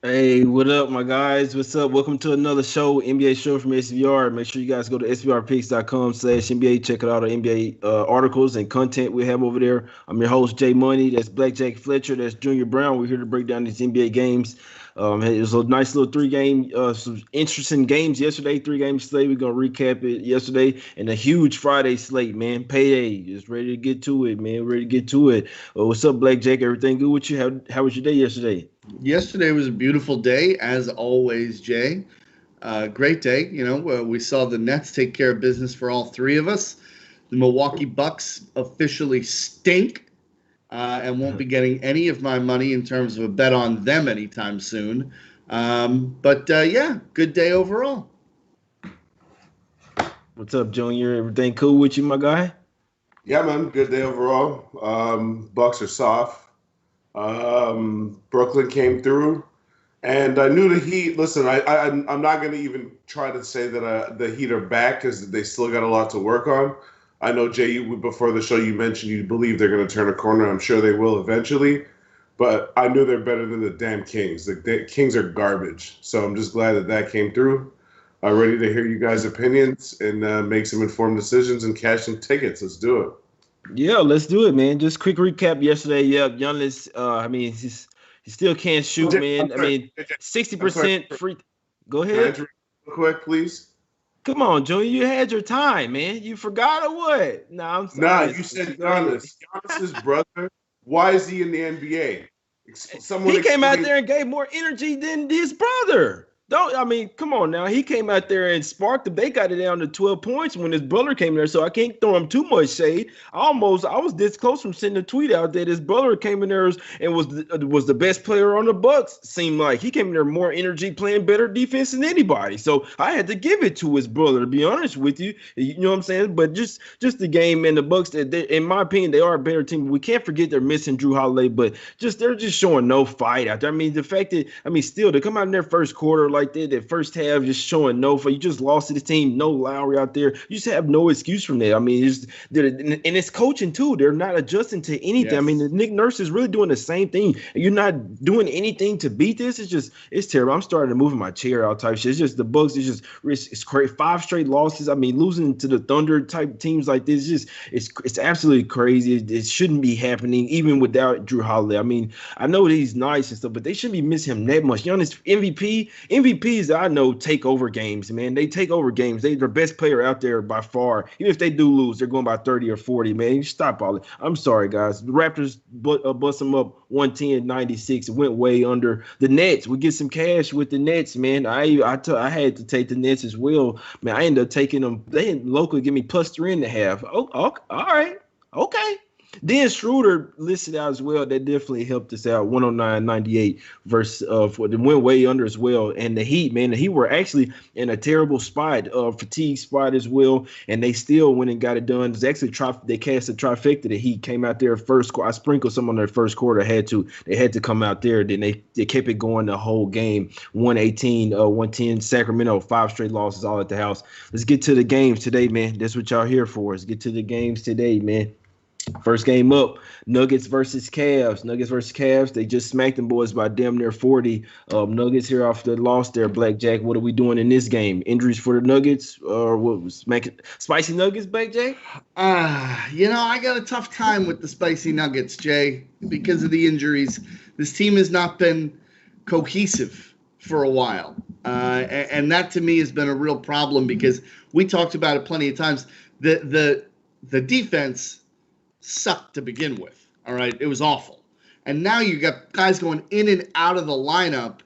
Hey, what up, my guys? What's up? Welcome to another show, NBA show from SVR. Make sure you guys go to svrpicks.com/NBA. Check out all the NBA articles and content we have over there. I'm your host, Jay Money. That's Blackjack Fletcher. That's Junior Browne. We're here to break down these NBA games. It was a nice little some interesting games yesterday. 3 games slate. We're gonna recap it yesterday, and a huge Friday slate, man. Payday. Just ready to get to it, man. Ready to get to it. What's up, Blackjack? Everything good with you? How was your day yesterday? Yesterday was a beautiful day, as always, Jay. Great day. We saw the Nets take care of business for all three of us. The Milwaukee Bucks officially stink and won't be getting any of my money in terms of a bet on them anytime soon. But good day overall. What's up, Junior? Everything cool with you, my guy? Yeah, man. Good day overall. Bucks are soft. Brooklyn came through, and I knew the Heat. Listen, I'm not going to even try to say that the Heat are back because they still got a lot to work on. I know, Jay, before the show you mentioned you believe they're going to turn a corner. I'm sure they will eventually, but I knew they're better than the damn Kings. The Kings are garbage, so I'm just glad that came through. Ready to hear you guys' opinions and make some informed decisions and cash some tickets. Let's do it. Yeah, let's do it, man. Just quick recap yesterday. Yeah, Giannis. He still can't shoot, man. I mean, I'm sorry. 60% free. Go Can I ahead. interrupt real quick, please? Come on, Junior. You had your time, man. You forgot or what? Nah, I'm Nah, sorry. you said Go ahead. Giannis. Giannis's brother. Why is he in the NBA? Someone He came out explain. there and gave more energy than his brother. Don't I mean, come on now. He came out there and sparked them. They got it down to 12 points when his brother came there. So I can't throw him too much shade. I was this close from sending a tweet out that his brother came in there and was the best player on the Bucks. Seemed like he came in there more energy, playing better defense than anybody. So I had to give it to his brother, to be honest with you. You know what I'm saying? But just the game and the Bucks, in my opinion, they are a better team. We can't forget they're missing Drew Holiday, but they're just showing no fight out there. I mean, the fact that still to come out in their first quarter like that first half just showing no fight. You just lost to the team, no Lowry out there. You just have no excuse from that. I mean, and it's coaching too. They're not adjusting to anything. I mean, Yes. Nick Nurse is really doing the same thing. You're not doing anything to beat this. It's terrible. I'm starting to move in my chair out type shit. It's just the Bucks. It's crazy. 5 straight losses. I mean, losing to the Thunder type teams like this. It's absolutely crazy. It shouldn't be happening even without Drew Holiday. I mean, I know he's nice and stuff, but they shouldn't be missing him that much. Giannis MVPs that I know take over games, man. They take over games. They're the best player out there by far. Even if they do lose, they're going by 30 or 40, man. You stop all that. I'm sorry, guys. The Raptors bust them up 110-96. It went way under. The Nets, we get some cash with the Nets, man. I had to take the Nets as well. Man, I ended up taking them. They didn't locally give me +3.5. Oh, okay, all right. Okay. Dan Schroeder listed out as well. That definitely helped us out. 109.98 versus went way under as well. And the Heat, man, the Heat were actually in a terrible spot, fatigue spot as well. And they still went and got it done. It's actually they cast a trifecta. The Heat came out there first quarter. I sprinkled some on their first quarter. They had to come out there. Then they kept it going the whole game. 118, 110. Sacramento, 5 straight losses all at the house. Let's get to the games today, man. That's what y'all here for. Let's get to the games today, man. First game up, Nuggets versus Cavs. Nuggets versus Cavs. They just smacked them boys by damn near 40. Nuggets here off the loss there, Blackjack. What are we doing in this game? Injuries for the Nuggets? Or what was smacking spicy Nuggets, Blackjack? I got a tough time with the spicy Nuggets, Jay, because of the injuries. This team has not been cohesive for a while. And that to me has been a real problem because we talked about it plenty of times. The defense sucked to begin with. All right. It was awful. And now you got guys going in and out of the lineup.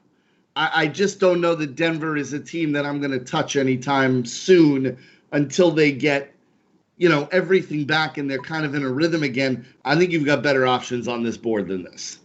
I just don't know that Denver is a team that I'm going to touch anytime soon until they get, everything back and they're kind of in a rhythm again. I think you've got better options on this board than this.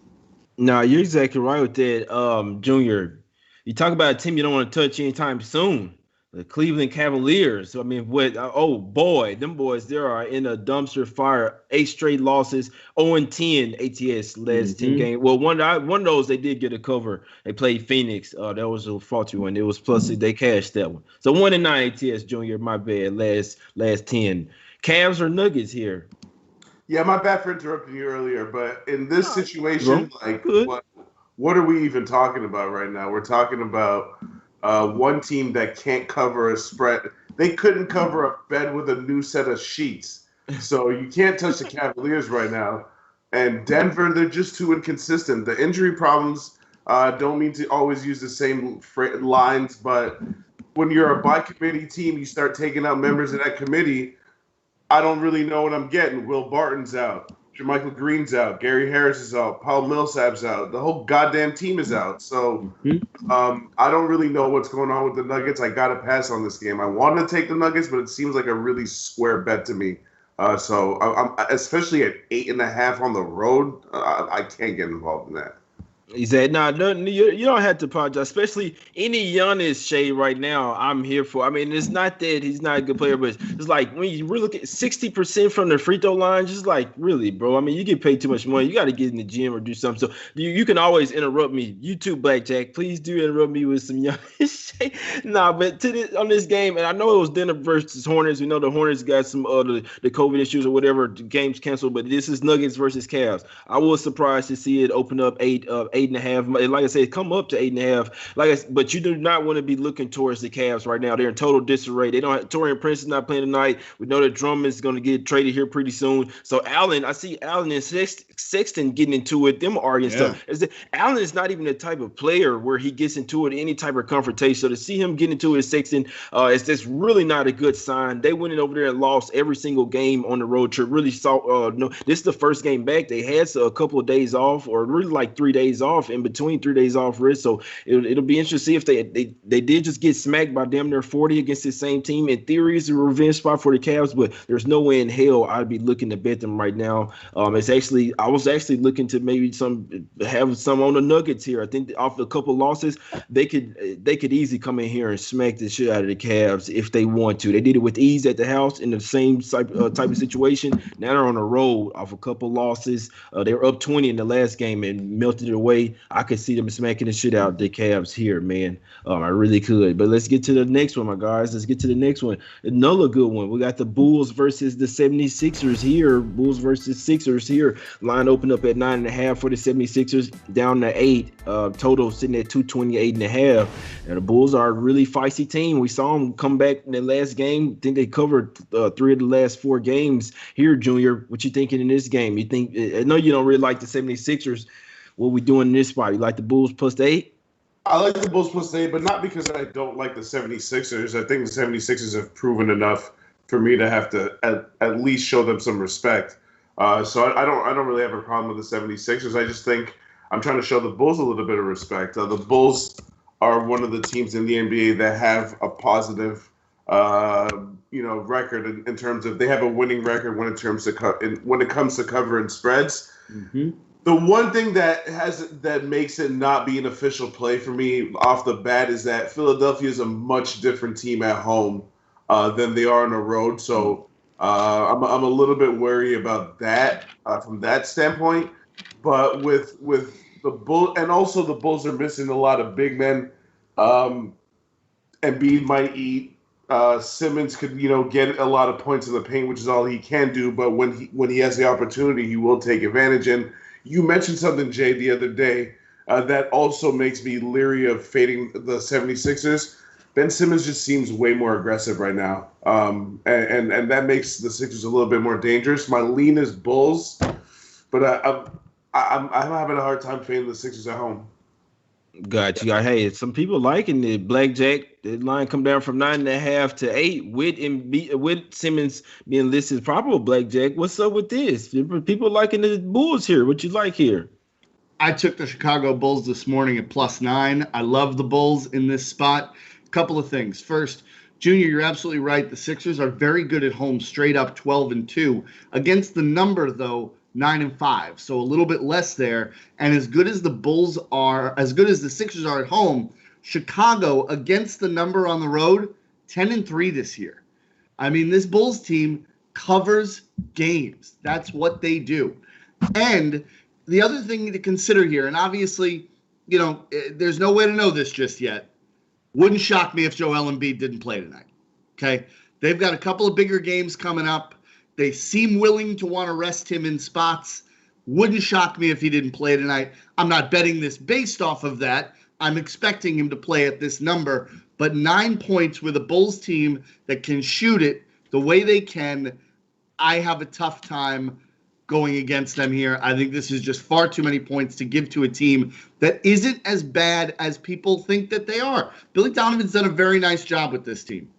No, you're exactly right with that, Junior. You talk about a team you don't want to touch anytime soon. The Cleveland Cavaliers. I mean, oh boy, them boys, they are in a dumpster fire. 8 straight losses, 0-10 ATS last 10 games. Well, one of those they did get a cover. They played Phoenix. That was a faulty one. It was plus they cashed that one. So 1-9 ATS, Junior. My bad. Last 10. Cavs or Nuggets here? Yeah, my bad for interrupting you earlier, but in this situation, like Good. what are we even talking about right now? We're talking about one team that can't cover a spread. They couldn't cover a bed with a new set of sheets. So you can't touch the Cavaliers right now. And Denver, they're just too inconsistent. The injury problems don't mean to always use the same lines, but when you're a by-committee team, you start taking out members of that committee. I don't really know what I'm getting. Will Barton's out. Jermichael Green's out. Gary Harris is out. Paul Millsap's out. The whole goddamn team is out. So I don't really know what's going on with the Nuggets. I got to pass on this game. I want to take the Nuggets, but it seems like a really square bet to me. So I'm especially at 8.5 on the road. I can't get involved in that. He said, "No, you don't have to apologize. Especially any Giannis shade right now, I'm here for. I mean, it's not that he's not a good player, but it's like when you really look at 60% from the free throw line, just like really, bro. I mean, you get paid too much money. You got to get in the gym or do something. So you can always interrupt me. You too, Blackjack. Please do interrupt me with some Giannis shade. Nah, but on this game, and I know it was Denver versus Hornets. We know the Hornets got some the COVID issues or whatever. The game's canceled, but this is Nuggets versus Cavs. I was surprised to see it open up 8.5. Like I said, come up to 8.5. But you do not want to be looking towards the Cavs right now. They're in total disarray. They don't. Taurean Prince is not playing tonight. We know that Drummond's going to get traded here pretty soon. So I see Allen and Sexton getting into it. Them arguing stuff. Allen is not even the type of player where he gets into it any type of confrontation. So to see him get into it with Sexton, it's just really not a good sign. They went in over there and lost every single game on the road trip. Really saw. No, this is the first game back. They had a couple of days off, or really like 3 days off in between 3 days off rest. So it'll be interesting to see if they did just get smacked by damn near 40 against the same team. In theory, it's a revenge spot for the Cavs, but there's no way in hell I'd be looking to bet them right now. I was actually looking to maybe have some on the Nuggets here. I think off a couple losses, they could easily come in here and smack the shit out of the Cavs if they want to. They did it with ease at the house in the same type of situation. Now they're on the road off a couple losses. They were up 20 in the last game and melted it away. I could see them smacking the shit out the Cavs here, man. I really could. But let's get to the next one, my guys. Let's get to the next one. Another good one. We got the Bulls versus the 76ers here. Bulls versus Sixers here. Line open up at 9.5 for the 76ers, down to 8. Total sitting at 228.5. And the Bulls are a really feisty team. We saw them come back in the last game. I think they covered 3 of the last 4 games here, Junior. What you thinking in this game? You think? I know you don't really like the 76ers. What we doing in this spot? You like the Bulls plus 8? I like the Bulls plus 8, but not because I don't like the 76ers. I think the 76ers have proven enough for me to have to at least show them some respect. So I don't really have a problem with the 76ers. I just think I'm trying to show the Bulls a little bit of respect. The Bulls are one of the teams in the NBA that have a positive record in terms of they have a winning record when it comes to covering spreads. Mm-hmm. The one thing that makes it not be an official play for me off the bat is that Philadelphia is a much different team at home than they are on the road. So I'm a little bit wary about that from that standpoint. But with the Bulls, and also the Bulls are missing a lot of big men. Embiid might eat. Simmons could get a lot of points in the paint, which is all he can do. But when he has the opportunity, he will take advantage. And you mentioned something, Jay, the other day that also makes me leery of fading the 76ers. Ben Simmons just seems way more aggressive right now, and that makes the Sixers a little bit more dangerous. My lean is Bulls, but I'm having a hard time fading the Sixers at home. Got you. Hey, some people liking the Blackjack. The line come down from 9.5 to 8 with Simmons being listed as probable Blackjack. What's up with this? People liking the Bulls here. What you like here? I took the Chicago Bulls this morning at +9. I love the Bulls in this spot. A couple of things. First, Junior, you're absolutely right. The Sixers are very good at home, straight up 12-2. Against the number, though, 9-5, so a little bit less there. And as good as the Bulls are, as good as the Sixers are at home, Chicago against the number on the road, 10-3 this year. I mean, this Bulls team covers games. That's what they do. And the other thing to consider here, and obviously, there's no way to know this just yet. Wouldn't shock me if Joel Embiid didn't play tonight. Okay, they've got a couple of bigger games coming up. They seem willing to want to rest him in spots. Wouldn't shock me if he didn't play tonight. I'm not betting this based off of that. I'm expecting him to play at this number. But 9 points with a Bulls team that can shoot it the way they can, I have a tough time going against them here. I think this is just far too many points to give to a team that isn't as bad as people think that they are. Billy Donovan's done a very nice job with this team.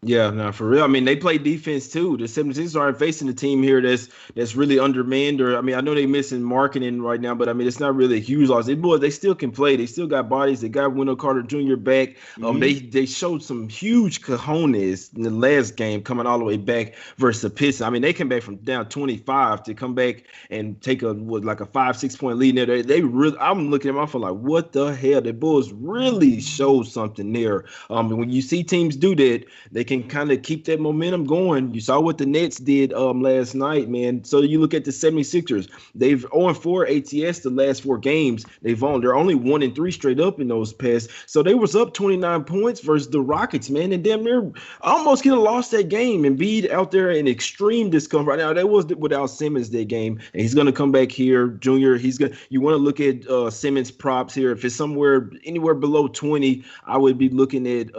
Yeah, no, for real. I mean, they play defense too. The 76ers aren't facing a team here that's really undermanned. Or I mean, I know they're missing marketing right now, but I mean, it's not really a huge loss. They still can play. They still got bodies. They got Wendell Carter Jr. back. They showed some huge cojones in the last game, coming all the way back versus the Pistons. I mean, they came back from down 25 to come back and take a 5-6 point lead there. They really. I'm looking at them. I feel like, what the hell? The Bulls really showed something there. When you see teams do that, they can kind of keep that momentum going. You saw what the Nets did last night, man. So you look at the 76ers. They've 0-4 ATS the last 4 games. They're only 1-3 straight up in those past. So they was up 29 points versus the Rockets, man, and damn near almost could have lost that game. And Embiid out there in extreme discomfort right now. That was without Simmons that game, and he's gonna come back here, Junior. You want to look at Simmons props here. If it's anywhere below 20, I would be looking at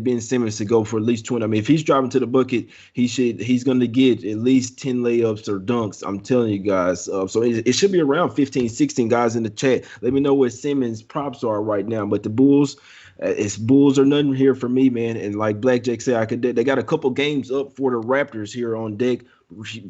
Ben Simmons to go for at least 20. I mean, if he's driving to the bucket, he's going to get at least 10 layups or dunks. I'm telling you guys. So it should be around 15, 16 guys in the chat. Let me know what Simmons props are right now. But the Bulls, it's Bulls or nothing here for me, man. And like Blackjack said, they got a couple games up for the Raptors here on deck.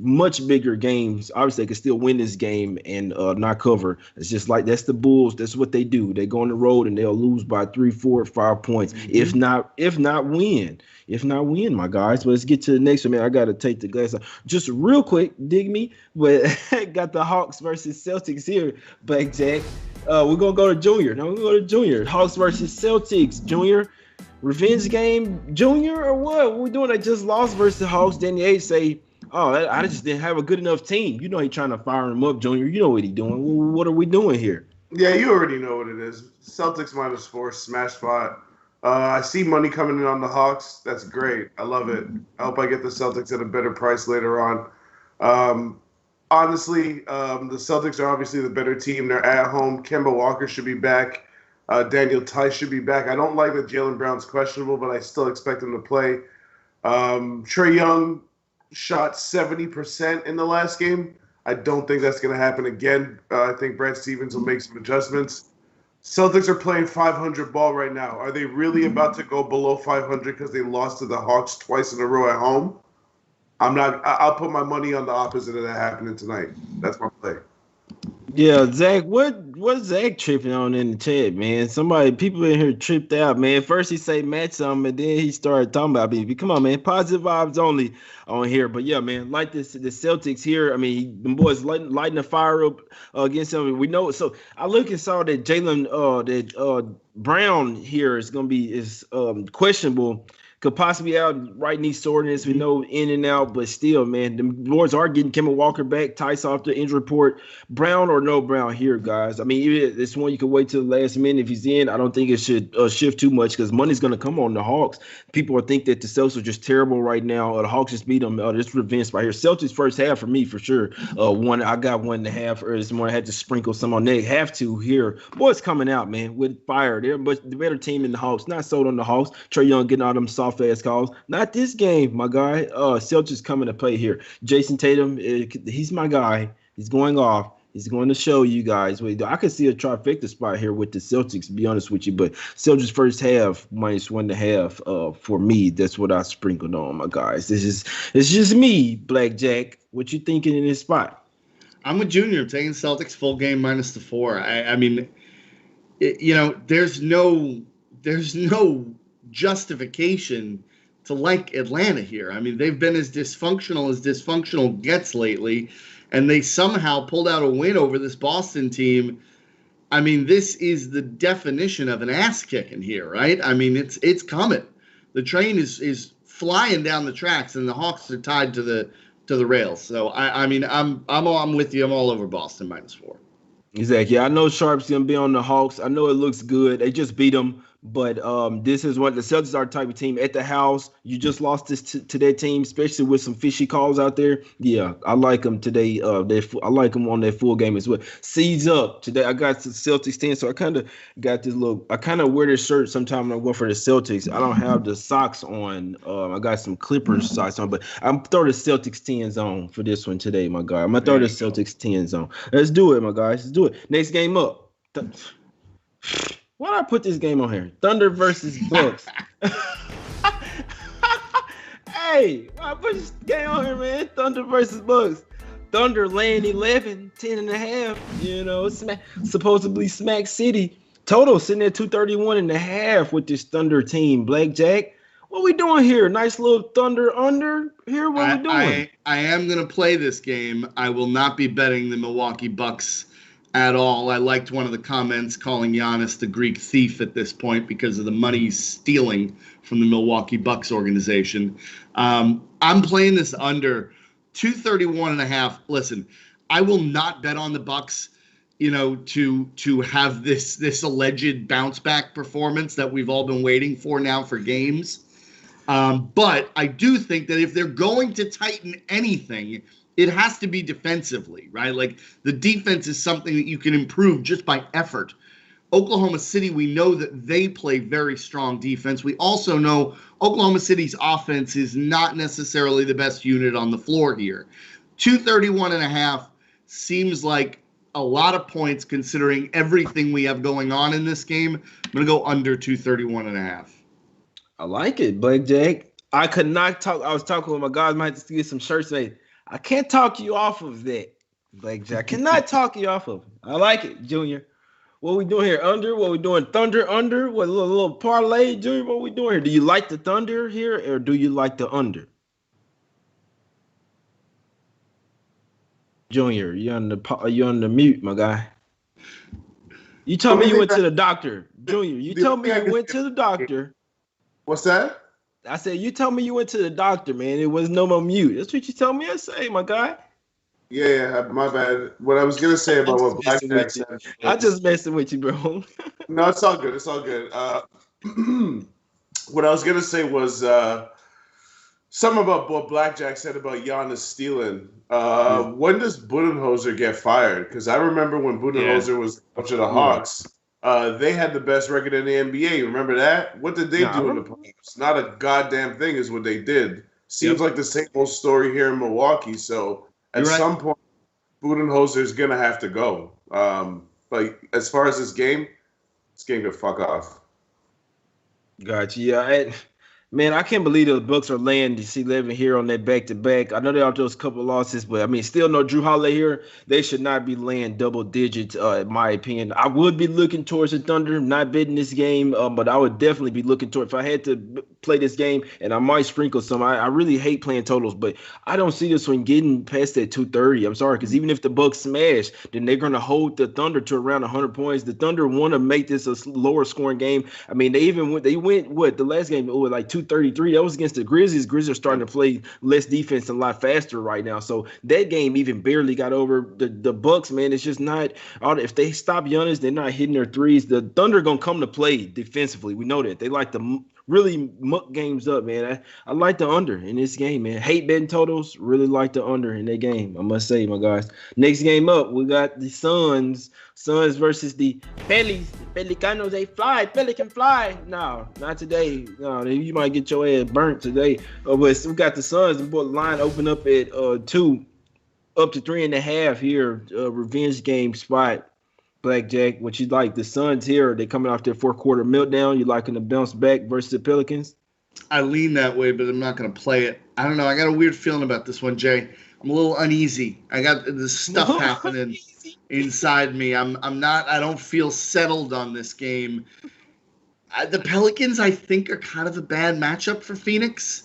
Much bigger games. Obviously, they can still win this game and not cover. It's just like that's the Bulls. That's what they do. They go on the road and they'll lose by 3, 4, 5 points. If not win. If not win, my guys. But let's get to the next one, man. I gotta take the glass off. Just real quick, dig me. But got the Hawks versus Celtics here, Blackjack. We're gonna go to Junior. No, we're gonna go to Junior. Hawks versus Celtics, Junior. Revenge game, Junior, or what? We're doing. I just lost versus the Hawks. Danny H say, "Oh, I just didn't have a good enough team." You know he trying to fire him up, Junior. You know what he doing. What are we doing here? Yeah, you already know what it is. Celtics -4, smash spot. I see money coming in on the Hawks. That's great. I love it. I hope I get the Celtics at a better price later on. Honestly, the Celtics are obviously the better team. They're at home. Kemba Walker should be back. Daniel Tice should be back. I don't like that Jaylen Brown's questionable, but I still expect him to play. Trae Young shot 70% in the last game. I don't think that's going to happen again. I think Brad Stevens will make some adjustments. Celtics are playing 500 ball right now. Are they really about to go below 500 because they lost to the Hawks twice in a row at home? I'm not. I'll put my money on the opposite of that happening tonight. That's my play. Yeah, Zach, what's Zach tripping on in the chat, man? People in here tripped out, man. First he say match something, and then he started talking about me. Come on, man, positive vibes only on here. But yeah, man, like the Celtics here. I mean, the boys lighting the fire up against them. We know. So I look and saw that Browne here is questionable. Could possibly out right knee soreness. We know in and out, but still, man, the boys are getting Kemba Walker back. Tice off the injury report. Browne or no Browne here, guys. I mean, this one you can wait till the last minute if he's in. I don't think it should shift too much because money's going to come on the Hawks. People think that the Celtics are just terrible right now. The Hawks just beat them. This revenge right here. Celtics first half for me for sure. I got 1.5 or this morning. I had to sprinkle some on that. Have to here. Boys coming out, man, with fire. They're the better team in the Hawks. Not sold on the Hawks. Trae Young getting all them soft ass calls. Not this game, my guy. Celtics coming to play here. Jason Tatum, he's my guy. He's going off. He's going to show you guys what he do. I could see a trifecta spot here with the Celtics, to be honest with you. But Celtics first half -1.5 for me. That's what I sprinkled on, my guys. It's just me, Blackjack. What you thinking in this spot? I'm with Junior. I'm taking Celtics full game -4. I mean, there's no justification to like Atlanta here. I mean, they've been as dysfunctional gets lately, and they somehow pulled out a win over this Boston team. I mean, this is the definition of an ass kicking here, right? I mean, it's coming. The train is flying down the tracks, and the Hawks are tied to the rails. So I mean, I'm with you. I'm all over Boston -4. Exactly. I know Sharp's gonna be on the Hawks. I know it looks good. They just beat them. But this is what the Celtics are the type of team at the house. You just lost this to that team, especially with some fishy calls out there. Yeah, I like them today. I like them on that full game as well. Seeds up today. I got the Celtics 10, so I kind of got this look. I kind of wear this shirt sometimes when I'm going for the Celtics. I don't have the socks on. I got some Clippers socks on, but I'm throw the Celtics 10s on for this one today, my guy. I'm gonna throw the Celtics 10s on. Let's do it, my guys. Let's do it. Next game up. Why did I put this game on here? Thunder versus Bucks. Hey, why I put this game on here, man? Thunder versus Bucks. Thunder laying 11, 10 and a half. You know, supposedly Smack City. Total sitting at 231 and a half with this Thunder team. Blackjack, what we doing here? Nice little Thunder under here. What we doing? I am going to play this game. I will not be betting the Milwaukee Bucks at all. I liked one of the comments calling Giannis the Greek thief at this point because of the money he's stealing from the Milwaukee Bucks organization. I'm playing this under 231 and a half. Listen, I will not bet on the Bucks, you know, to have this alleged bounce back performance that we've all been waiting for now for games. But I do think that if they're going to tighten anything, it has to be defensively, right? Like the defense is something that you can improve just by effort. Oklahoma City, we know that they play very strong defense. We also know Oklahoma City's offense is not necessarily the best unit on the floor here. 231 and a half seems like a lot of points considering everything we have going on in this game. I'm going to go under 231 and a half. I like it, Blackjack. I could not talk. I was talking with my guys. Might have to get some shirts made. I can't talk you off of that, Blackjack. I cannot talk you off of it. I like it, Junior. What we doing here? Under? What we doing? Thunder under? What little parlay, Junior? What we doing here? Do you like the Thunder here, or do you like the under? Junior, you're on the mute, my guy. You told me you went to the doctor, Junior. You told me you went to the doctor. What's that? I said, you told me you went to the doctor, man. It was no more mute. That's what you told me to say, my guy. Yeah, my bad. What I was going to say about what Blackjack said. I just messing with you, bro. No, it's all good. It's all good. What I was going to say was something about what Blackjack said about Giannis stealing. When does Budenholzer get fired? Because I remember when Budenholzer was coach of the Hawks. They had the best record in the NBA. Remember that? What did they do in the playoffs? Not a goddamn thing is what they did. Seems like the same old story here in Milwaukee. So at some point, Budenholzer is going to have to go. But as far as this game could fuck off. Gotcha. Yeah. Man, I can't believe the Bucks are laying DC 11 here on that back-to-back. I know they have those couple of losses, but I mean, still no Drew Holiday here. They should not be laying double digits, in my opinion. I would be looking towards the Thunder, not betting this game, but I would definitely be looking toward. If I had to play this game, and I might sprinkle some. I really hate playing totals, but I don't see this one getting past that 230. I'm sorry, because even if the Bucks smash, then they're going to hold the Thunder to around 100 points. The Thunder want to make this a lower scoring game. I mean, they went the last game with like 233. That was against the Grizzlies. Grizzlies are starting to play less defense and a lot faster right now. So that game even barely got over the Bucks, man. It's just not. If they stop Giannis, they're not hitting their threes. The Thunder going to come to play defensively. We know that. They like to really muck games up, man. I like the under in this game, man. Hate betting totals. Really like the under in that game, I must say, my guys. Next game up, we got the Suns versus the Pelicanos. They fly. Pelican fly. No, not today. No, you might get your ass burnt today. But we got the Suns. The line open up at 2, up to 3.5 here. Revenge game spot. Blackjack, what you like? The Suns here, they coming off their fourth quarter meltdown. You liking to bounce back versus the Pelicans? I lean that way, but I'm not going to play it. I don't know. I got a weird feeling about this one, Jay. I'm a little uneasy. I got this stuff happening inside me. I don't feel settled on this game. The Pelicans, I think, are kind of a bad matchup for Phoenix.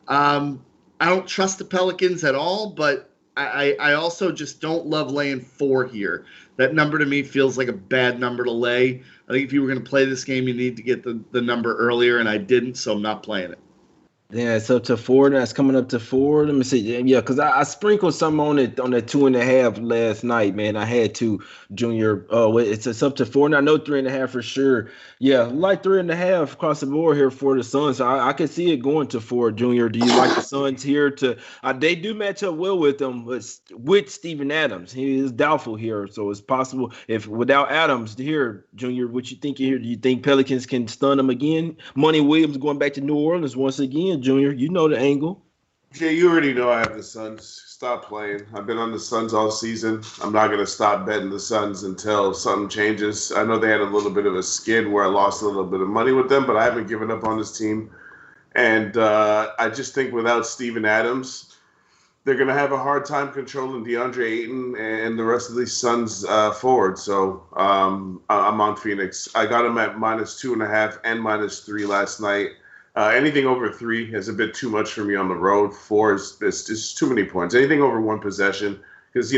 I don't trust the Pelicans at all, but I also just don't love laying 4 here. That number to me feels like a bad number to lay. I think if you were going to play this game, you need to get the number earlier, and I didn't, so I'm not playing it. Yeah, it's up to four. That's coming up to four. Let me see. Yeah, because I sprinkled some on it on that 2.5 last night, man. I had to, Junior. Oh, it's up to four. And I know 3.5 for sure. Yeah, like 3.5 across the board here for the Suns. I can see it going to four, Junior. Do you like the Suns here? They do match up well with them, but with Steven Adams, he is doubtful here. So it's possible if without Adams here, Junior. What you think here? Do you think Pelicans can stun them again? Money Williams going back to New Orleans once again. Junior, you know the angle. Jay, you already know I have the Suns. Stop playing. I've been on the Suns all season. I'm not going to stop betting the Suns until something changes. I know they had a little bit of a skid where I lost a little bit of money with them, but I haven't given up on this team. And I just think without Steven Adams, they're going to have a hard time controlling DeAndre Ayton and the rest of these Suns forward. So I'm on Phoenix. I got them at -2.5 and -3 last night. Anything over 3 is a bit too much for me on the road. 4 is just too many points. Anything over 1 possession, because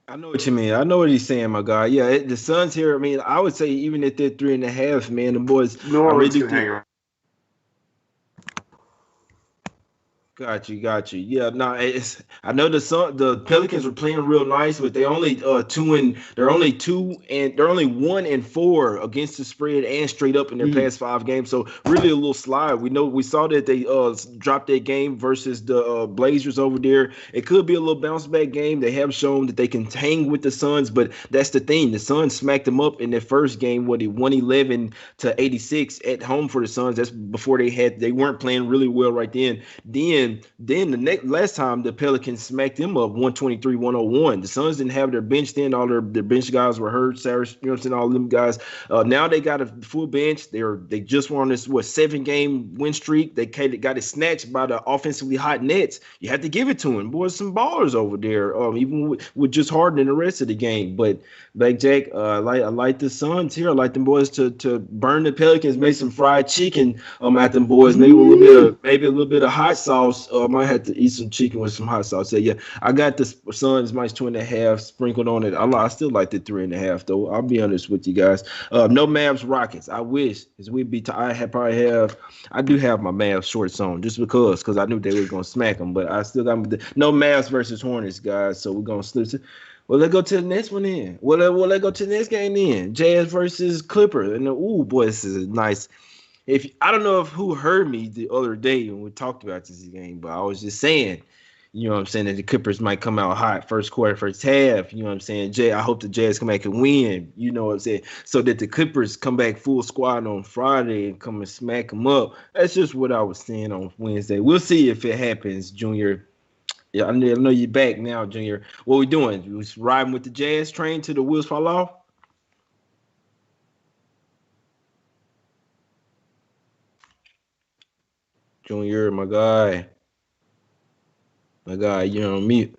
I know what you mean. I know what he's saying, my guy. Yeah, the Suns here. I mean, I would say even if they're 3.5, man, the boys. New I Orleans really can hang around. Got you. Yeah, no, I know the Pelicans were playing real nice, but they're only 1-4 against the spread and straight up in their past 5 games. So really a little slide. We saw that they dropped that game versus the Blazers over there. It could be a little bounce back game. They have shown that they can hang with the Suns, but that's the thing. The Suns smacked them up in their first game, 111-86 at home for the Suns. That's before they weren't playing really well right then. Then the last time the Pelicans smacked them up 123-101. The Suns didn't have their bench then. All their bench guys were hurt. Cyrus, you know what I'm saying? All them guys. Now they got a full bench. They just were on this 7-game win streak. They got it snatched by the offensively hot Nets. You have to give it to them. Boys, some ballers over there. Even with just Harden in the rest of the game. But Blackjack, I like the Suns here. I like them boys to burn the Pelicans, make some fried chicken at them boys. Maybe a little bit of hot sauce. I might have to eat some chicken with some hot sauce. Yeah, I got the Suns -2.5 sprinkled on it. I still like the 3.5 though. I'll be honest with you guys. No Mavs Rockets. I wish because I do have my Mavs shorts on just because I knew they were gonna smack them. But I still got no Mavs versus Hornets, guys. So we're gonna slip. Well, let's go to the next one then. Well, let's go to the next game then. Jazz versus Clippers. And boy, this is nice. I don't know who heard me the other day when we talked about this game, but I was just saying, you know what I'm saying, that the Clippers might come out hot first quarter, first half. You know what I'm saying? I hope the Jazz come back and win. You know what I'm saying? So that the Clippers come back full squad on Friday and come and smack them up. That's just what I was saying on Wednesday. We'll see if it happens, Junior. Yeah, I know you're back now, Junior. What we doing? We riding with the Jazz train till the wheels fall off? Junior, my guy. You're on mute.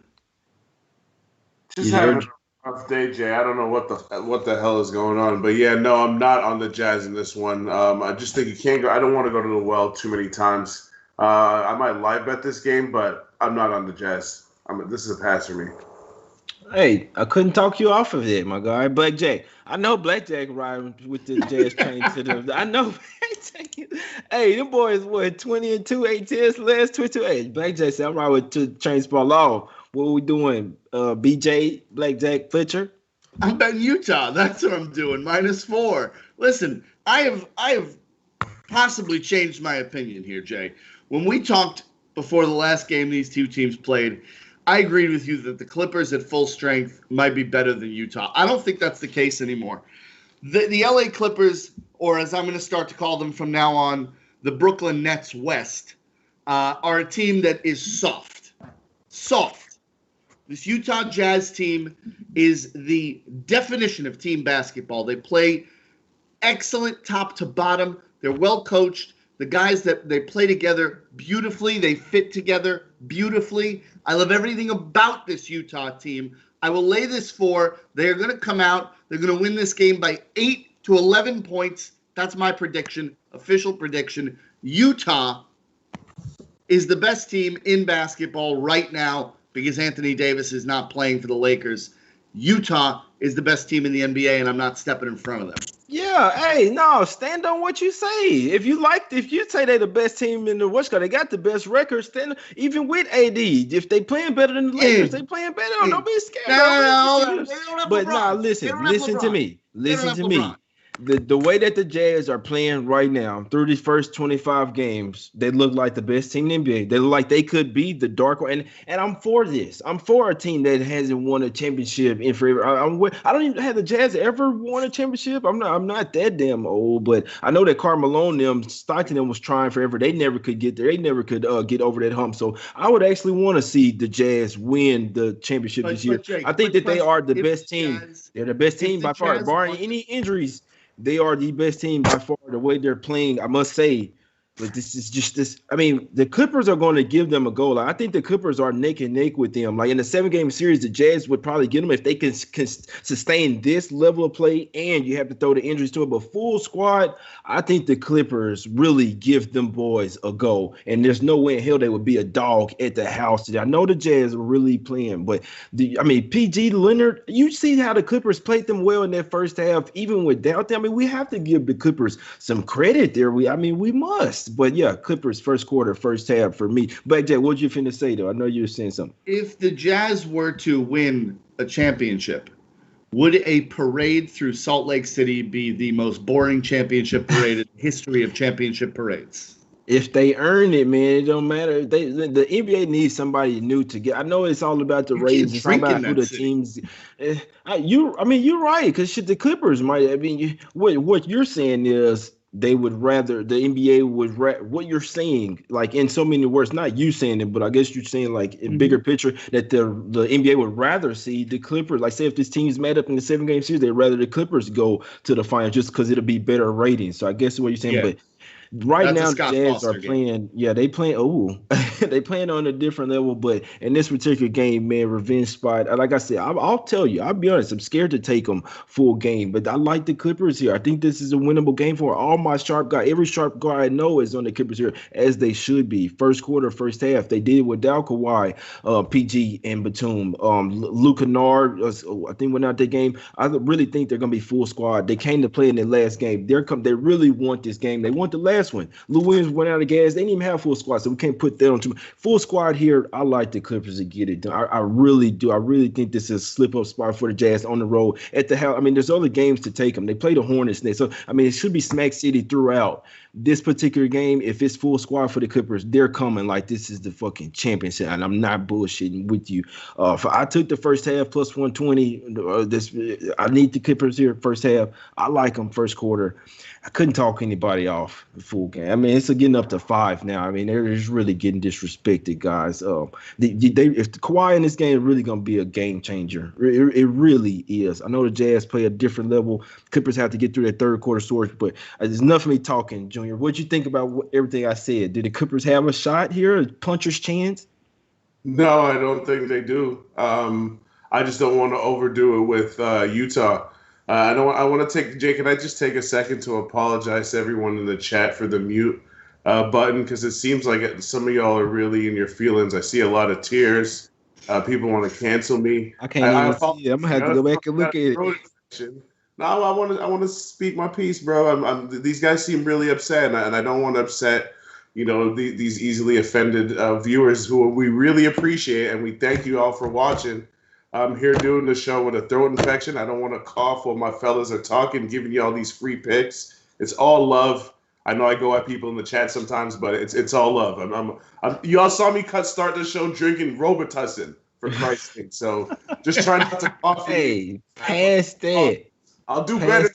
Just having a rough day, Jay. I don't know what the hell is going on, but yeah, no, I'm not on the Jazz in this one. I just think you can't go. I don't want to go to the well too many times. I might live bet this game, but I'm not on the Jazz. This is a pass for me. Hey, I couldn't talk you off of it, my guy. Blackjack. I know Blackjack riding with the Jazz train to the. I know Blackjack. Hey, them boys, 20-2, 8 last 22. Hey, Blackjack said I'm riding with the train spot law. What are we doing? BJ, Blackjack, Fletcher? I'm betting Utah. That's what I'm doing. -4. Listen, I have possibly changed my opinion here, Jay. When we talked before the last game these two teams played, I agreed with you that the Clippers at full strength might be better than Utah. I don't think that's the case anymore. The LA Clippers, or as I'm going to start to call them from now on, the Brooklyn Nets West, are a team that is soft. Soft. This Utah Jazz team is the definition of team basketball. They play excellent top to bottom. They're well coached. The guys that they play together beautifully, they fit together beautifully. I love everything about this Utah team. I will lay this for. They are going to come out. They're going to win this game by 8 to 11 points. That's my prediction, official prediction. Utah is the best team in basketball right now because Anthony Davis is not playing for the Lakers. Utah is the best team in the NBA, and I'm not stepping in front of them. Yeah, hey, no, stand on what you say. If you say they're the best team in the West, they got the best record. Stand even with AD. If they playing better than the Lakers, they In, playing better. Don't in. be scared, No, bro. no, no, hold on. Listen, They don't have but nah, LeBron. They listen, don't have listen to LeBron. me, They don't listen have to LeBron. me. The way that the Jazz are playing right now through these first 25 games, they look like the best team in the NBA. They look like they could be the dark one. And I'm for this. I'm for a team that hasn't won a championship in forever. I don't even have the Jazz ever won a championship. I'm not that damn old, but I know that Carmelo them, Stockton them was trying forever. They never could get there. They never could get over that hump. So I would actually want to see the Jazz win the championship this year. But Jake, I think quick that they question. are the best team. They're the best If team the by far, Jazz barring won, any injuries. They are the best team by far. The way they're playing, I must say. But this is just this. I mean, the Clippers are going to give them a goal. I think the Clippers are neck and neck with them. Like in the 7-game series, the Jazz would probably get them if they can sustain this level of play. And you have to throw the injuries to it. But full squad, I think the Clippers really give them boys a go. And there's no way in hell they would be a dog at the house today. I know the Jazz are really playing, but PG Leonard, you see how the Clippers played them well in that first half, even without them. I mean, we have to give the Clippers some credit there. We must. But yeah, Clippers first quarter, first half for me. Blackjack, what you finna say though? I know you were saying something. if the Jazz were to win a championship, would a parade through Salt Lake City be the most boring championship parade in the history of championship parades? If they earn it, man, it don't matter. The NBA needs somebody new to get. I know it's all about the You ratings. can't It's all drink in about who that the city. teams. You're right. Because the Clippers might. What you're saying is they would rather the NBA would what you're saying, like in so many words. Not you saying it, but I guess you're saying like in bigger picture that the NBA would rather see the Clippers. Like say if this team's made up in the 7-game series, they'd rather the Clippers go to the final just because it'll be better ratings. So I guess what you're saying, Yeah, but. Right that's a now, the Scott Jazz are Foster game. playing. Yeah, they playing. Oh, they playing on a different level. But in this particular game, man, revenge spot. Like I said, I'll tell you. I'll be honest. I'm scared to take them full game, but I like the Clippers here. I think this is a winnable game for all my sharp guy. Every sharp guy I know is on the Clippers here, as they should be. First quarter, first half, they did it without Kawhi, PG, and Batum. Luke Kennard, I think went out that game. I really think they're gonna be full squad. They came to play in the last game. They really want this game. They want the last one. Lou Williams went out of gas. They didn't even have full squad, so we can't put that on too much. Full squad here. I like the Clippers to get it done. I really do. I really think this is a slip-up spot for the Jazz on the road at the house. There's other games to take them. They play the Hornets next. So, it should be Smack City throughout. This particular game, if it's full squad for the Clippers, they're coming like this is the fucking championship, and I'm not bullshitting with you. I took the first half plus 120. I need the Clippers here first half. I like them first quarter. I couldn't talk anybody off the full game. It's getting up to 5 now. They're just really getting disrespected, guys. If the Kawhi in this game is really going to be a game changer, it really is. I know the Jazz play a different level. Clippers have to get through that third quarter storage, but there's enough of me talking, Junior. What'd you think about everything I said? Did the Clippers have a shot here, a puncher's chance? No, I don't think they do. I just don't want to overdo it with Utah. I want to take Jake. Can I just take a second to apologize to everyone in the chat for the mute button because it seems like some of y'all are really in your feelings. I see a lot of tears. People want to cancel me. I can't even see it. I'm gonna have to go back and look at it. No, I want to speak my piece, bro. These guys seem really upset, and I don't want to upset these easily offended viewers who we really appreciate, and we thank you all for watching. I'm here doing the show with a throat infection. I don't want to cough while my fellas are talking, giving you all these free picks. It's all love. I know I go at people in the chat sometimes, but it's all love. Y'all saw me start the show drinking Robitussin, for Christ's sake. So just try not to cough. Hey, pass that. I'll do better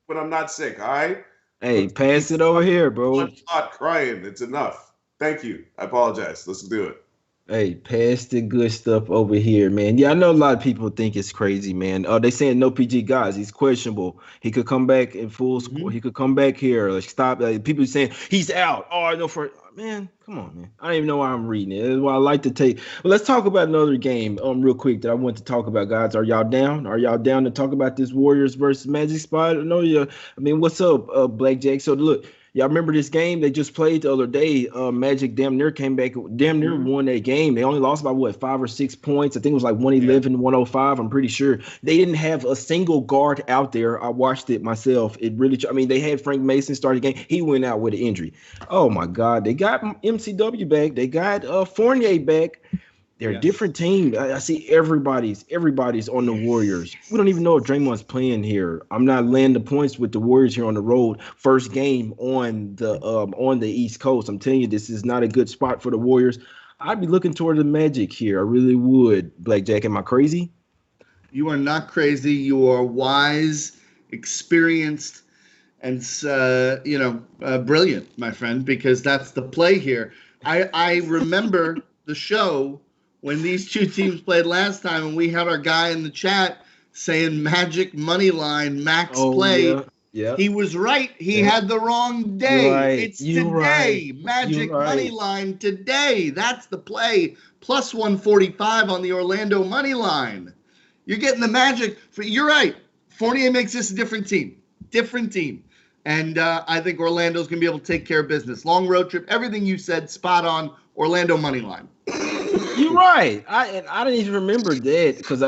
when I'm not sick, all right? Hey, pass it over here, bro. I'm not crying. It's enough. Thank you. I apologize. Let's do it. Hey, pass the good stuff over here, man. Yeah, I know a lot of people think it's crazy, man. They saying no PG guys. He's questionable. He could come back in full score. He could come back here. Like stop. People saying he's out. Oh, I know man. Come on, man. I don't even know why I'm reading it. That's why I like to take. Well, let's talk about another game. Real quick that I want to talk about, guys. Are y'all down? Are y'all down to talk about this Warriors versus Magic spot? I know you. What's up, Blackjack? So look. Y'all remember this game they just played the other day? Magic damn near came back, damn near won that game. They only lost by what, 5 or 6 points. I think it was like 111, 105. I'm pretty sure they didn't have a single guard out there. I watched it myself. It really, I mean, they had Frank Mason start the game. He went out with an injury. Oh my God, they got MCW back. They got Fournier back. They're a different team. I see everybody's on the Warriors. We don't even know if Draymond's playing here. I'm not laying the points with the Warriors here on the road. First game on the East Coast. I'm telling you, this is not a good spot for the Warriors. I'd be looking toward the Magic here. I really would. Blackjack, am I crazy? You are not crazy. You are wise, experienced, and brilliant, my friend. Because that's the play here. I remember the show when these two teams played last time, and we had our guy in the chat saying Magic money line, max play. Yeah. He was right. He had the wrong day. Right. It's today. Magic money line today. That's the play. Plus 145 on the Orlando money line. You're getting the Magic. You're right. Fournier makes this a different team. And I think Orlando's going to be able to take care of business. Long road trip. Everything you said, spot on. Orlando money line. You're right. I didn't even remember that because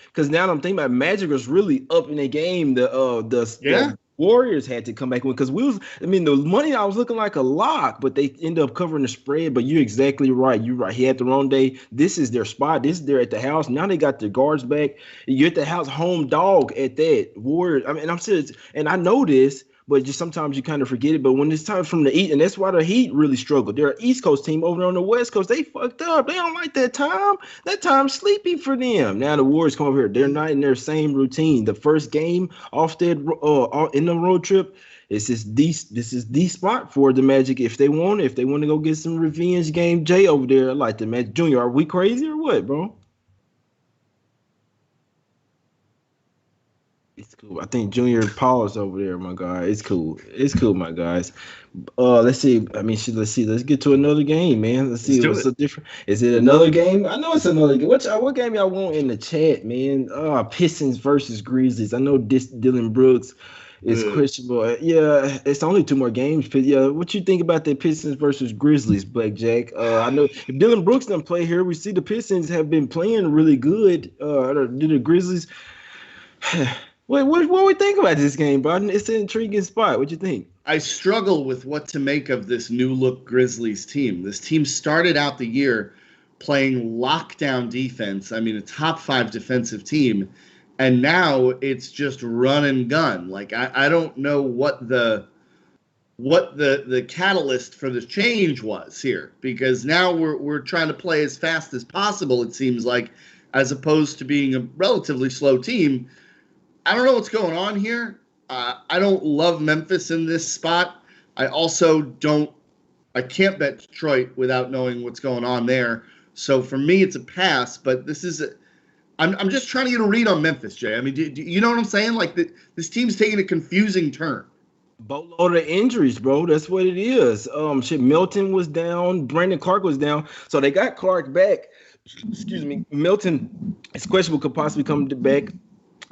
because now I'm thinking about Magic was really up in the game. The Warriors had to come back with because the money I was looking like a lock, but they ended up covering the spread. But you're exactly right. You're right. He had the wrong day. This is their spot. They're at the house. Now they got their guards back. You're at the house, home dog at that. Warriors. I'm serious, and I know this. But just sometimes you kind of forget it. But when it's time from the East, and that's why the Heat really struggled. They're an East Coast team over there on the West Coast. They fucked up. They don't like that time. That time's sleepy for them. Now the Warriors come over here. They're not in their same routine. The first game off that in the road trip, this is the spot for the Magic if they want it. If they want to go get some revenge game, Jay over there, I like the Magic. Junior, are we crazy or what, bro? It's cool. I think Junior Paul's over there, my guy. It's cool. My guys. Let's see. Let's see. Let's get to another game, man. Let's see what's so different. Is it another game? I know it's another game. What game y'all want in the chat, man? Pistons versus Grizzlies. I know Dylan Brooks is questionable. Yeah, it's only 2 more games. But yeah, what you think about the Pistons versus Grizzlies, Blackjack? I know if Dylan Brooks doesn't play here, we see the Pistons have been playing really good. The Grizzlies. What we think about this game, bro? It's an intriguing spot. What you think? I struggle with what to make of this new look Grizzlies team. This team started out the year playing lockdown defense. I mean, a top 5 defensive team, and now it's just run and gun. Like I don't know what the catalyst for the change was here, because now we're trying to play as fast as possible. It seems like, as opposed to being a relatively slow team. I don't know what's going on here. I don't love Memphis in this spot. I can't bet Detroit without knowing what's going on there. So for me, it's a pass. But I'm just trying to get a read on Memphis, Jay. I mean, do you know what I'm saying? Like this team's taking a confusing turn. Boatload of injuries, bro. That's what it is. Milton was down. Brandon Clark was down. So they got Clark back. Excuse me. Milton is questionable, could possibly come back.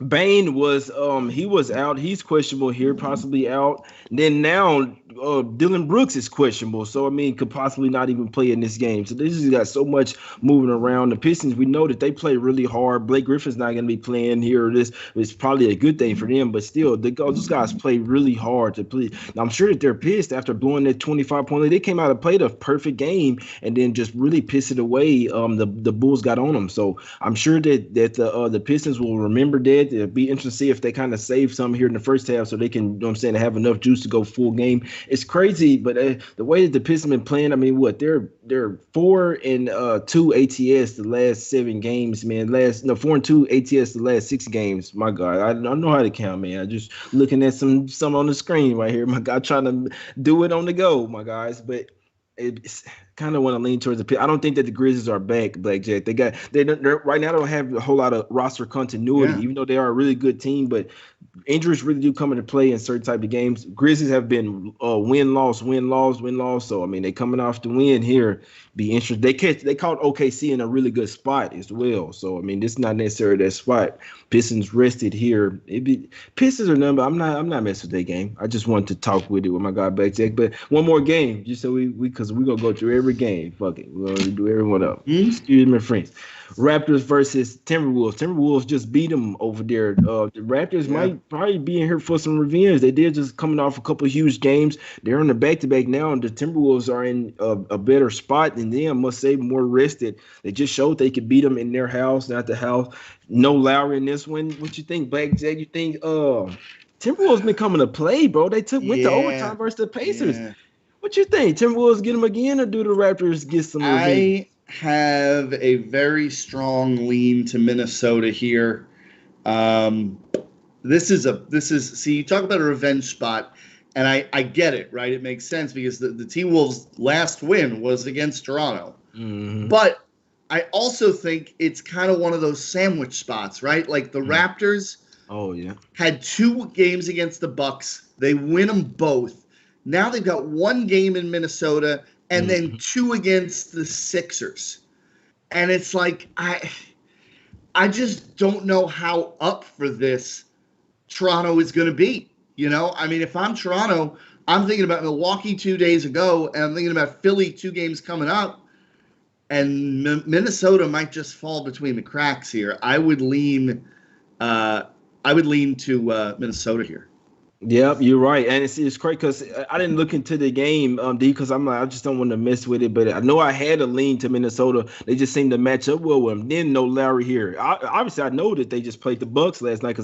Bain was he was out. He's questionable here, possibly out. And then now Dylan Brooks is questionable. So could possibly not even play in this game. So this has got so much moving around. The Pistons, we know that they play really hard. Blake Griffin's not going to be playing here. This is probably a good thing for them, but still, those guys play really hard to play. Now, I'm sure that they're pissed after blowing that 25-point lead. They came out and played a perfect game and then just really pissed it away. The Bulls got on them. So I'm sure that the Pistons will remember that. It'll be interesting to see if they kind of save some here in the first half so they can, you know what I'm saying, have enough juice to go full game. It's crazy, but the way that the Pistons been playing, they're 4-2 ATS the last 7 games, man. 4-2 ATS the last 6 games. My God, I don't know how to count, man. I'm just looking at some on the screen right here. My God, trying to do it on the go, my guys, but it's kind of want to lean towards the pit. I don't think that the Grizzlies are back, Blackjack. They're right now don't have a whole lot of roster continuity, even though they are a really good team. But injuries really do come into play in certain type of games. Grizzlies have been win-loss, win-loss, win-loss. So I mean, they coming off the win here. Be interesting. They caught OKC in a really good spot as well. So I mean, this is not necessarily that spot. Pistons rested here. Pistons are number. I'm not messing with that game. I just wanted to talk with it with my guy Blackjack. But one more game, just so because we're gonna go through every game. Fuck it, we're gonna do everyone up. Excuse me, friends. Raptors versus Timberwolves. Timberwolves just beat them over there. The Raptors might probably be in here for some revenge. They did just coming off a couple of huge games. They're on the back-to-back now, and the Timberwolves are in a better spot than them. I must say, more rested. They just showed they could beat them in their house, not the house. No Lowry in this one. What you think, Blackjack? You think Timberwolves been coming to play, bro? They went to overtime versus the Pacers. Yeah. What you think? Timberwolves get them again, or do the Raptors get some revenge? Have a very strong lean to Minnesota here. This is see, you talk about a revenge spot, and I get it, right? It makes sense because the T-Wolves' last win was against Toronto. Mm-hmm. But I also think it's kind of one of those sandwich spots, right? Like the Raptors had 2 games against the Bucks. They win them both. Now they've got 1 game in Minnesota and then 2 against the Sixers. And it's like, I just don't know how up for this Toronto is going to be. You know, I mean, if I'm Toronto, I'm thinking about Milwaukee 2 days ago, and I'm thinking about Philly 2 games coming up, and Minnesota might just fall between the cracks here. I would lean to Minnesota here. Yep, you're right, and it's great because I didn't look into the game, D, because I just don't want to mess with it. But I know I had a lean to Minnesota. They just seemed to match up well with them. Then no Lowry here. Obviously, I know that they just played the Bucks last night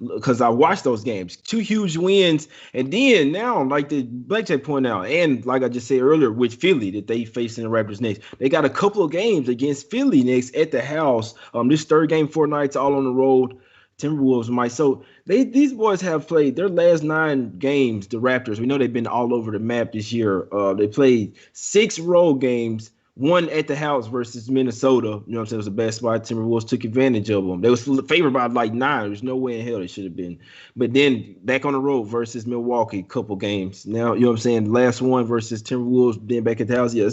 because I watched those games. 2 huge wins, and then now, like the Blackjack pointed out, and like I just said earlier, with Philly that they facing the Raptors next, they got a couple of games against Philly next at the house. This third game, 4 nights, all on the road. Timberwolves might. So these boys have played their last 9 games, the Raptors. We know they've been all over the map this year. They played 6 road games, 1 at the house versus Minnesota. You know what I'm saying? It was the best spot. Timberwolves took advantage of them. They was favored by like 9. There's no way in hell they should have been. But then back on the road versus Milwaukee, couple games. Now, you know what I'm saying? The last one versus Timberwolves, then back at the house. Yeah,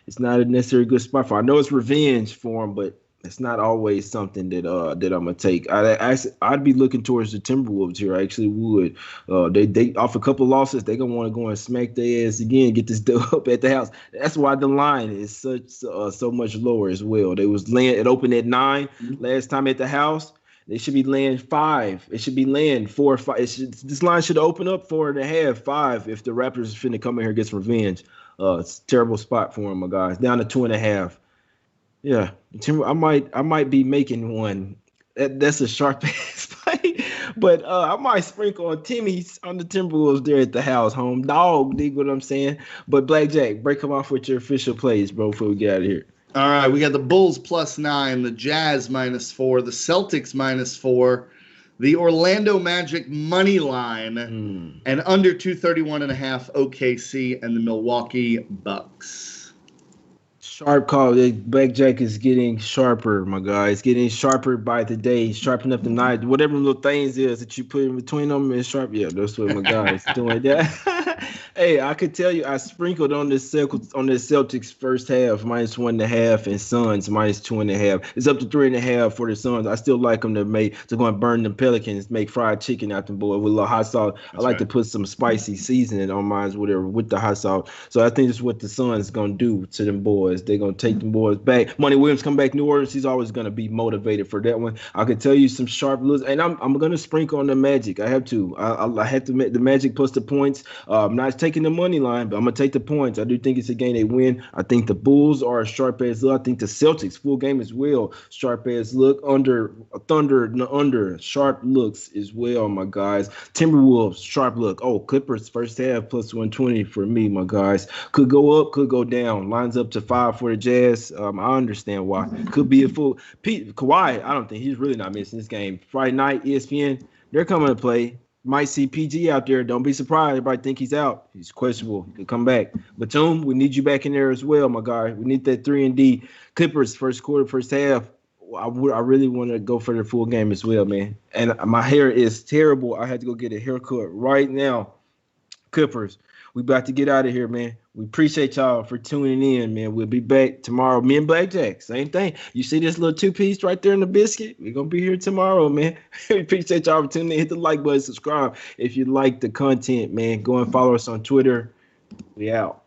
it's not a necessarily good spot for them. I know it's revenge for them, but it's not always something that I'm gonna take. I'd be looking towards the Timberwolves here. I actually would. They off a couple of losses, they're gonna want to go and smack their ass again, get this dub up at the house. That's why the line is so much lower as well. They was laying it open at 9 last time at the house. They should be laying 5. It should be laying 4 or 5. This line should open up 4.5, 5 if the Raptors is finna come in here and get some revenge. It's a terrible spot for them, my guys. Down to 2.5. Yeah, I might be making one. That's a sharp ass play, but I might sprinkle on Timmy's on the Timberwolves there at the house, home dog. Dig what I'm saying? But Blackjack, break them off with your official plays, bro, before we get out of here. All right, we got the Bulls +9, the Jazz -4, the Celtics -4, the Orlando Magic money line, and under 231.5 OKC and the Milwaukee Bucks. Sharp call. Blackjack is getting sharper, my guy. It's getting sharper by the day. Sharpen up the knife. Whatever little things is that you put in between them is sharp. Yeah, that's what my guy is doing. That. Hey, I could tell you, I sprinkled on this Celtics first half -1.5 and Suns -2.5. It's up to 3.5 for the Suns. I still like them to go and burn them Pelicans, make fried chicken out them boy with a little hot sauce. I like to put some spicy seasoning on mine, whatever, with the hot sauce. So I think that's what the Suns gonna do to them boys. They're gonna take them boys back. Monty Williams come back New Orleans. He's always gonna be motivated for that one. I could tell you some sharp looks, and I'm gonna sprinkle on the Magic. I have to. I have to make the Magic plus the points. I'm not taking the money line, but I'm gonna take the points. I do think it's a game they win. I think the Bulls are a sharp ass look. I think the Celtics full game as well. Sharp ass look. Under sharp looks as well, my guys. Timberwolves sharp look. Oh, Clippers first half +120 for me, my guys. Could go up, could go down. Lines up to 5 for the Jazz. I understand why. Could be a full. Kawhi, I don't think he's really not missing this game. Friday night, ESPN, they're coming to play. Might see PG out there. Don't be surprised. Everybody think he's out. He's questionable. He could come back. Batum, we need you back in there as well, my guy. We need that 3-and-D. Clippers first quarter, first half. I really want to go for the full game as well, man. And my hair is terrible. I had to go get a haircut right now. Clippers, we about to get out of here, man. We appreciate y'all for tuning in, man. We'll be back tomorrow. Me and Blackjack, same thing. You see this little 2-piece right there in the biscuit? We're going to be here tomorrow, man. We appreciate y'all for tuning in. Hit the like button, subscribe if you like the content, man. Go and follow us on Twitter. We out.